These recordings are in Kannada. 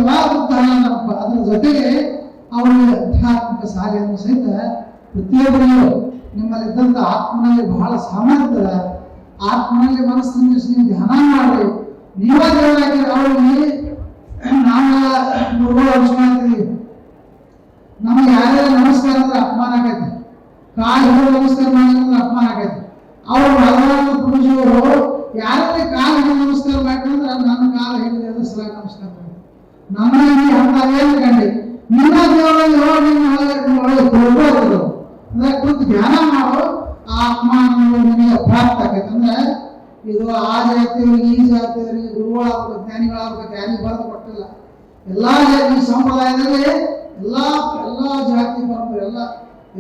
ಉದಾಹರಣೆಪ್ಪ. ಅದ್ರ ಜೊತೆಗೆ ಅವರಿಗೆ ಆಧ್ಯಾತ್ಮಿಕ ಸಾರಿಯನ್ನು ಸಹಿತ ಪ್ರತಿಯೊಬ್ಬರಿಗೂ ನಿಮ್ಮಲ್ಲಿದ್ದಂಥ ಆತ್ಮನಲ್ಲಿ ಬಹಳ ಸಾಮರ್ಥ್ಯ, ಆತ್ಮನಲ್ಲಿ ಮನಸ್ಸನ್ನು ನೀವು ಧ್ಯಾನ ಮಾಡಿ ನೀವೇ ದೇವರಾಗಿ ಅವರಿಗೆ ನಾವೆಲ್ಲ ಗುರುಗಳು ಅರ್ಚನೆ ಮಾಡ್ತೀವಿ. ನಮಗೆ ಯಾರ್ಯಾರ ನಮಸ್ಕಾರ ಅಂದ್ರೆ ಅಪಮಾನ ಆಗೈತಿ, ಕಾಲು ಹಿಡಿದು ನಮಸ್ಕಾರ ಮಾಡಿದ್ರೆ ಅಪಮಾನ ಆಗೈತಿ. ಅವರು ಭಗವಾನ್ ಪೂಜೆಯವರು ಯಾರೇ ಕಾಲು ಹಿಡಿದು ನಮಸ್ಕಾರ ಮಾಡ್ಕೊಂಡ್ರೆ ನನ್ನ ಕಾಲು ಹಿಡಿದು ಎದುರಿಸಲಾಗಿ ನಮಸ್ಕಾರ ಮಾಡಿ ನಮ್ಮಲ್ಲಿ ಅಂತ ಏನು ಕಂಡು ನಿಮ್ಮ ದೇವರಲ್ಲಿ ಒಳ್ಳೆ ಕೊಡಬಹುದು ಅಂದ್ರೆ ಕುರಿತು ಧ್ಯಾನ ಮಾಡೋ ಆ ಅಪಮಾನ ನಿಮಗೆ ಪ್ರಾಪ್ತ ಆಗೈತೆ. ಅಂದ್ರೆ ಇದು ಆ ಜಾತಿಯವರಿಗೆ ಈ ಜಾತಿಯವರಿಗೆ ಗುರುಗಳಾಗಬೇಕು, ಜ್ಞಾನಿಗಳಾಗಬೇಕು, ಯಾರಿಗೂ ಬರೆದು ಕೊಟ್ಟಿಲ್ಲ. ಎಲ್ಲ ಜಾತಿ ಸಂಪ್ರದಾಯದಲ್ಲಿ ಎಲ್ಲ ಜಾತಿ ಪರಂಪರೆ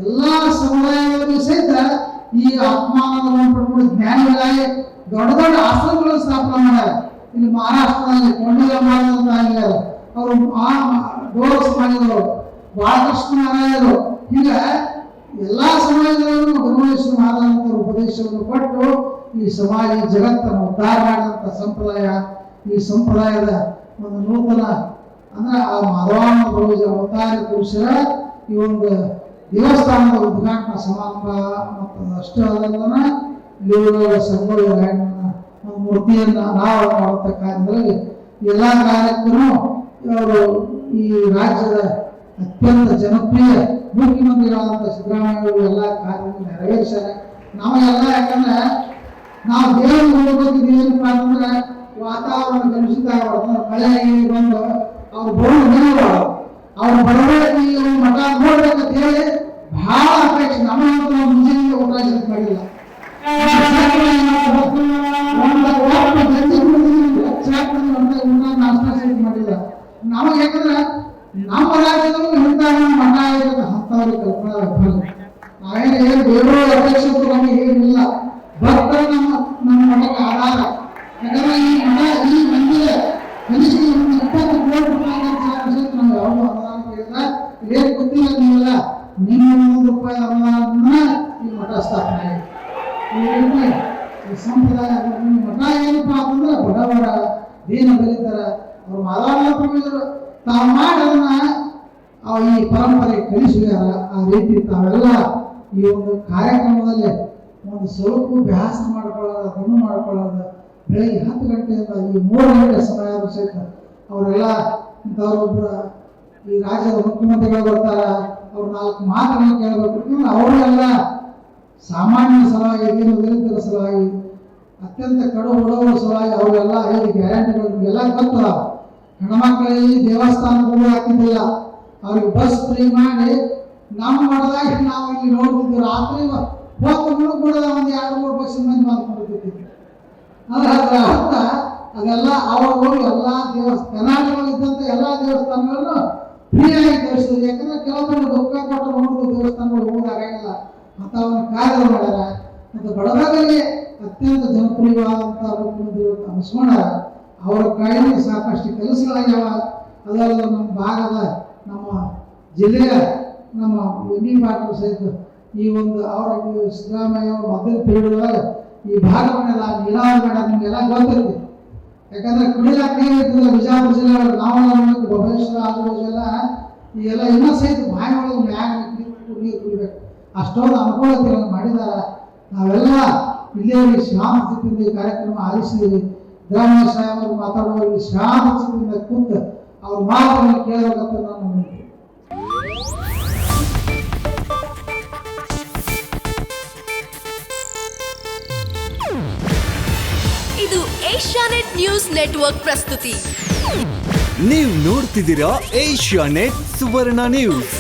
ಎಲ್ಲ ಸಮುದಾಯದವರಿಗೂ ಸಹಿತ ಈ ಅಪಮಾನವನ್ನು ಪಡ್ಕೊಂಡು ಜ್ಞಾನಿಗಳಾಗಿ ದೊಡ್ಡ ದೊಡ್ಡ ಆಶ್ರಮಗಳನ್ನು ಸ್ಥಾಪನೆ ಮಾಡ್ಯಾರ. ಇಲ್ಲಿ ಮಹಾರಾಷ್ಟ್ರದಲ್ಲಿ ಕೊಂಡಲ ಮಾಡಿದಂತ ಆಗಿದ್ದಾರೆ, ಅವರು ಡೋರ್ಸ್ ಮಾಡಿದವರು, ಬಾಲಕೃಷ್ಣ ಮಹಾರಾಜರು, ಈಗ ಎಲ್ಲಾ ಸಮಾಜದಲ್ಲೂ ಗುರುಮೇಶ್ವರ ಮಹಾರಾಜರ ಉಪದೇಶವನ್ನು ಕೊಟ್ಟು ಈ ಸಮಾಜ ಜಗತ್ತನ್ನು ಉದ್ಧಾರ ಮಾಡಿದಂಥ ಸಂಪ್ರದಾಯ, ಈ ಸಂಪ್ರದಾಯದ ಒಂದು ನೂತನ ಅಂದ್ರೆ ಆ ಮಾಧವಾನಂದ ಪ್ರಭುಜಿ ಅವತಾರ ಪುರುಷರ ಈ ಒಂದು ದೇವಸ್ಥಾನದ ಉದ್ಘಾಟನಾ ಸಮಾರಂಭ ಮತ್ತು ಅಷ್ಟೇ ಅದನ್ನ ದೇವರ ಸಂಗೊಳ್ಳಿ ರಾಯಣ್ಣನ ಮೂರ್ತಿಯನ್ನ ಅನಾವರಣ ಮಾಡುವಂಥ ಕಾರ್ಯದಲ್ಲಿ ಎಲ್ಲ ಕಾರ್ಯಕ್ಕೂ ಅವರು ಈ ರಾಜ್ಯದ ಅತ್ಯಂತ ಜನಪ್ರಿಯ ಮುಖ್ಯಮಂತ್ರಿಗಳಾದಂಥ ಸಿದ್ದರಾಮಯ್ಯ ಎಲ್ಲ ಕಾರ್ಯವನ್ನು ನೆರವೇರಿಸ್ಯಾರೆ. ನಾವೆಲ್ಲ ಯಾಕಂದ್ರೆ ನಾವು ದೇವರು ನೋಡ್ಬೇಕಿದ್ದೀವಿ ಏನಪ್ಪ ಅಂತಂದ್ರೆ ವಾತಾವರಣ ಕಲುಷಿತ ಆಗಬಾರ್ದು, ಮಳೆ ಬಂದು ಅವ್ರು ಬೋರ್ಡ್ ನಿಲ್ಲಬಾರ್ದು, ಅವ್ರು ಬರಬೇಕು, ಮಠ ನೋಡ್ಬೇಕಂತ ಹೇಳಿ ಬಹಳ ಅಪೇಕ್ಷೆ. ನಮ್ಮಂತೂ ಮುಂಜಾನೆ ಊಟ ಮಾಡಿಲ್ಲ, ಮಾಡಿಲ್ಲ. ನಮಗೆ ಯಾಕಂದ್ರೆ ನಮ್ಮ ರಾಜ್ಯದಲ್ಲೂ ಇಂಥ ಮಠ ಇರೋದು ಅಂಥವ್ರಿಗೆ ಕಲ್ಪನೆ ನಾವೇನು ಬೇರೆ ಅಪೇಕ್ಷೆ ನಮಗೆ ಏನಿಲ್ಲ. ಭಕ್ತರು ನಮ್ಮ ಮಠಕ್ಕೆ ಆಧಾರ. ಯಾಕಂದ್ರೆ ಈ ಮಠ ಈ ಮಂದಿರ ಕನಿಷ್ಠ 20 ಕೋಟಿ ರೂಪಾಯಿ ನಾವು ಯಾವುದು ಅನುದಾನ ಕೇಳಿಲ್ಲ, ಇದೇನು ಗೊತ್ತಿಲ್ಲ. ನೀವೆಲ್ಲ ನಿಮ್ಮ 100 ರೂಪಾಯಿ ಅನುದಾನ ಈ ಮಠ ಸ್ಥಾಪನೆ ಆಗಿದೆ. ಈ ಸಂಪ್ರದಾಯ ಮಠ ಏನಪ್ಪಾ ಅಂತಂದ್ರೆ ಬಡವರ ದೀನ ದಲಿತರ ಅವ್ರು ಮಾಧವಾನಂದ ಪ್ರಭುಗಳು ತಾವು ಮಾಡೋದನ್ನ ಈ ಪರಂಪರೆ ಕಲಿಸಿದಾರ. ಆ ರೀತಿ ತಾವೆಲ್ಲ ಈ ಒಂದು ಕಾರ್ಯಕ್ರಮದಲ್ಲಿ ಒಂದು ಸ್ವಲ್ಪ ಅಭ್ಯಾಸ ಮಾಡ್ಕೊಳ್ಳೋದು, ಅದನ್ನು ಮಾಡ್ಕೊಳ್ಳೋದು, ಬೆಳಗ್ಗೆ 10 ಗಂಟೆಯಿಂದ ಈ 3 ಗಂಟೆ ಸಮಯದ ಸಹಿತ ಅವರೆಲ್ಲ ಇಂಥವ್ರೊಬ್ಬರ ಈ ರಾಜ್ಯದ ಮುಖ್ಯಮಂತ್ರಿಗಳು ಬರ್ತಾರ, ಅವ್ರು 4 ಮಾತುಗಳನ್ನು ಕೇಳಬೇಕು. ಅವರೆಲ್ಲ ಸಾಮಾನ್ಯ ಸಲುವಾಗಿ, ದೀನ ದಲಿತರ ಸಲುವಾಗಿ, ಅತ್ಯಂತ ಕಡು ಬಡವರ ಸಲುವಾಗಿ ಅವರೆಲ್ಲ 5 ಗ್ಯಾರಂಟಿಗಳು ನಿಮಗೆಲ್ಲ ಗೊತ್ತದ. ಹೆಣ್ಮಕ್ಳಿಗೆ ದೇವಸ್ಥಾನಗಳು ಹಾಕಿದ್ದಿಲ್ಲ, ಅವ್ರಿಗೆ ಬಸ್ ಫ್ರೀ ಮಾಡಿ ನಮ್ಮ ಮಠದಾಗ ನಾವು ಇಲ್ಲಿ ನೋಡ್ತಿದ್ವಿ. ರಾತ್ರಿ ಹೊತ್ತು ಕೂಡ ಒಂದು 2-3 ಬಸ್ ಮಂದಿ ಮಾಡ್ಕೊಂಡಿರ್ತಿದ್ವಿ. ಅದ್ರ ಅರ್ಥ ಅದೆಲ್ಲ ಅವರು ಎಲ್ಲ ಕರ್ನಾಟಕದಲ್ಲಿ ಇದ್ದಂಥ ಎಲ್ಲ ದೇವಸ್ಥಾನಗಳನ್ನು ಫ್ರೀಯಾಗಿ ತೋರಿಸಿದ್ರು. ಯಾಕಂದ್ರೆ ಕೆಲವೊಂದು ದುಃಖ ಕೊಟ್ಟು ನೋಡುದು ದೇವಸ್ಥಾನಗಳು ಹೋಗೋದಾಗಿಲ್ಲ ಅಂತ ಒಂದು ಕಾರ್ಯ ಮಾಡ್ಯಾರ. ಮತ್ತು ಬಡವರಲ್ಲಿ ಅತ್ಯಂತ ಜನಪ್ರಿಯವಾದಂಥ ಮುಖ್ಯಮಂತ್ರಿ ಅನಿಸ್ಕೊಂಡಾರ. ಅವರ ಕೈಯಲ್ಲಿ ಸಾಕಷ್ಟು ಕೆಲಸಗಳಾಗ್ಯಾವ. ಅದಲ್ಲದೆ ನಮ್ಮ ಭಾಗದ ನಮ್ಮ ಜಿಲ್ಲೆಯ ನಮ್ಮ ಎಮ್ಮಿ ಪಾಟೀಲ್ ಸಹಿತ ಈ ಒಂದು ಅವರ ಸಿದ್ದರಾಮಯ್ಯ ಮೊದಲ ಪೀಳಿಗೆದಾಗ ಈ ಭಾಗವನ್ನೆಲ್ಲ ನೀರಾವರಿ ಮಾಡ್ಯಾರ. ನಿಮಗೆಲ್ಲ ಗೊತ್ತಿರುತ್ತೆ. ಯಾಕಂದ್ರೆ ಕುಡಿಲಾಕ ನೀರು ಇರ್ತದಲ್ಲ, ಬಿಜಾಪುರ ಜಿಲ್ಲೆ ಒಳಗೆ ನಾವೆಲ್ಲ ನೋಡಬೇಕು, ಬಬಲೇಶ್ವರ ಆಜುಬಾಜು ಎಲ್ಲ ಈ ಎಲ್ಲ ಇನ್ನೂ ಸಹಿತ ಬಾಯಿ ಒಳಗೆ ಮ್ಯಾಗ ನೀರು ಕುಡಿಬೇಕು, ಅಷ್ಟೊಂದು ಅನುಕೂಲತೆಗಳನ್ನು ಮಾಡಿದಾರ. ನಾವೆಲ್ಲ ಇಲ್ಲೇ ಶಾಂತ ಸ್ಥಿತಿಯಿಂದ ಈ ಕಾರ್ಯಕ್ರಮ ಆಲಿಸಿದ್ದೀವಿ. ಸಿದ್ದರಾಮಯ್ಯ ಸಾಹೇಬರು ಮಾತಾಡುವಾಗ ಶಾಂತ ಸ್ಥಿತಿಯಿಂದ ಕೂತು ಅವ್ರ ಮಾತುಗಳನ್ನು ಕೇಳಬೇಕಂತ ನಾನು ಹೇಳ್ತೀನಿ. ಇದು ಏಷ್ಯಾನೆಟ್ ನ್ಯೂಸ್ ನೆಟ್ವರ್ಕ್ ಪ್ರಸ್ತುತಿ. ನೀವು ನೋಡ್ತಿದ್ದೀರಾ ಏಷ್ಯಾನೆಟ್ ಸುವರ್ಣ ನ್ಯೂಸ್.